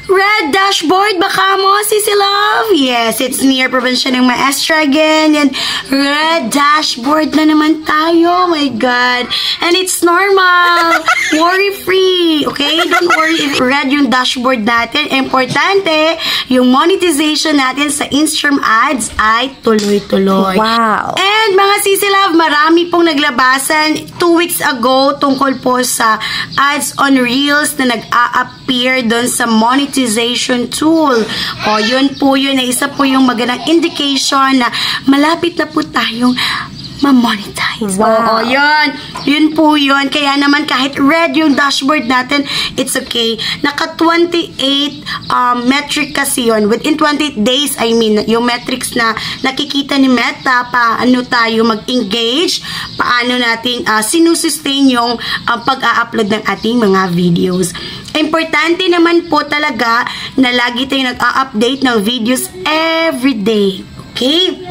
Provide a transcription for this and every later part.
Red dashboard, baka mo, Sisi Love? Yes, it's near probinsya ng Maestra again. And red dashboard na naman tayo. Oh my God. And it's normal. Worry-free. Okay? Don't worry if red yung dashboard natin. Importante, yung monetization natin sa Instagram ads ay tuloy-tuloy. Wow. And mga Sisi Love, marami pong naglabasan 2 weeks ago tungkol po sa ads on Reels na nag-a-appear doon sa monetization tool. O, yun po yun. Isa po yung magandang indication na malapit na po tayong ma-monetize. Wow. Oo, yun. Yun po yun. Kaya naman kahit red yung dashboard natin, it's okay. Naka 28 metric kasi yun. Within 28 days, I mean, yung metrics na nakikita ni Meta, paano tayo mag-engage, paano natin sinusustain yung pag-a-upload ng ating mga videos. Importante naman po talaga na lagi tayong nag-a-update ng videos every day. Okay?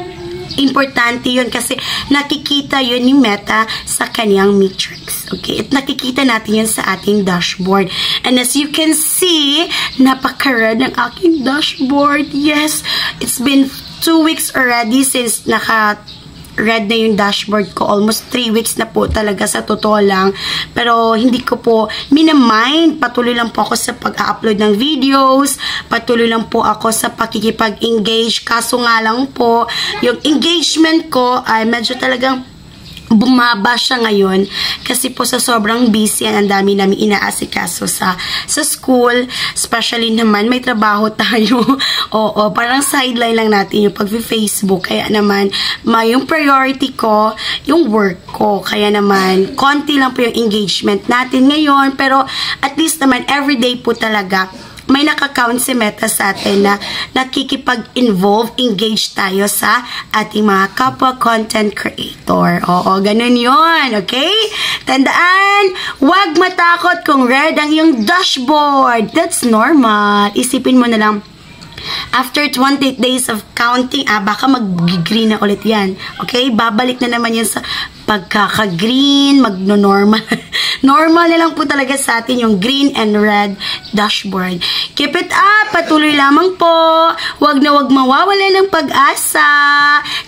Importante yun kasi nakikita yun ni Meta sa kanyang metrics. Okay? At nakikita natin yun sa ating dashboard. And as you can see, napaka-red ng aking dashboard. Yes, it's been 2 weeks already since red na yung dashboard ko. Almost 3 weeks na po talaga sa totoo lang. Pero hindi ko po minamind. Patuloy lang po ako sa pag-upload ng videos. Patuloy lang po ako sa pakikipag-engage. Kaso nga lang po, yung engagement ko ay medyo talagang bumaba siya ngayon kasi po sa sobrang busy ang dami namin inaasikaso sa school, especially naman may trabaho tayo. Oo, parang sideline lang natin yung pag-Facebook, kaya naman yung priority ko yung work ko, kaya naman konti lang po yung engagement natin ngayon, pero at least naman everyday po talaga may nakakount si Meta sa atin na nakikipag-involve, engage tayo sa ating mga kapwa content creator. Oo, ganun yun. Okay? Tandaan, huwag matakot kung red ang iyong dashboard. That's normal. Isipin mo na lang, after 28 days of counting, baka mag-green na ulit yan. Okay? Babalik na naman yan sa pagkaka-green, magno-normal. Normal na lang po talaga sa atin yung green and red dashboard. Keep it up! Patuloy lamang po. Huwag na huwag mawawala ng pag-asa.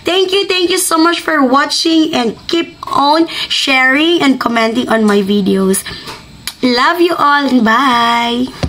Thank you so much for watching and keep on sharing and commenting on my videos. Love you all and bye!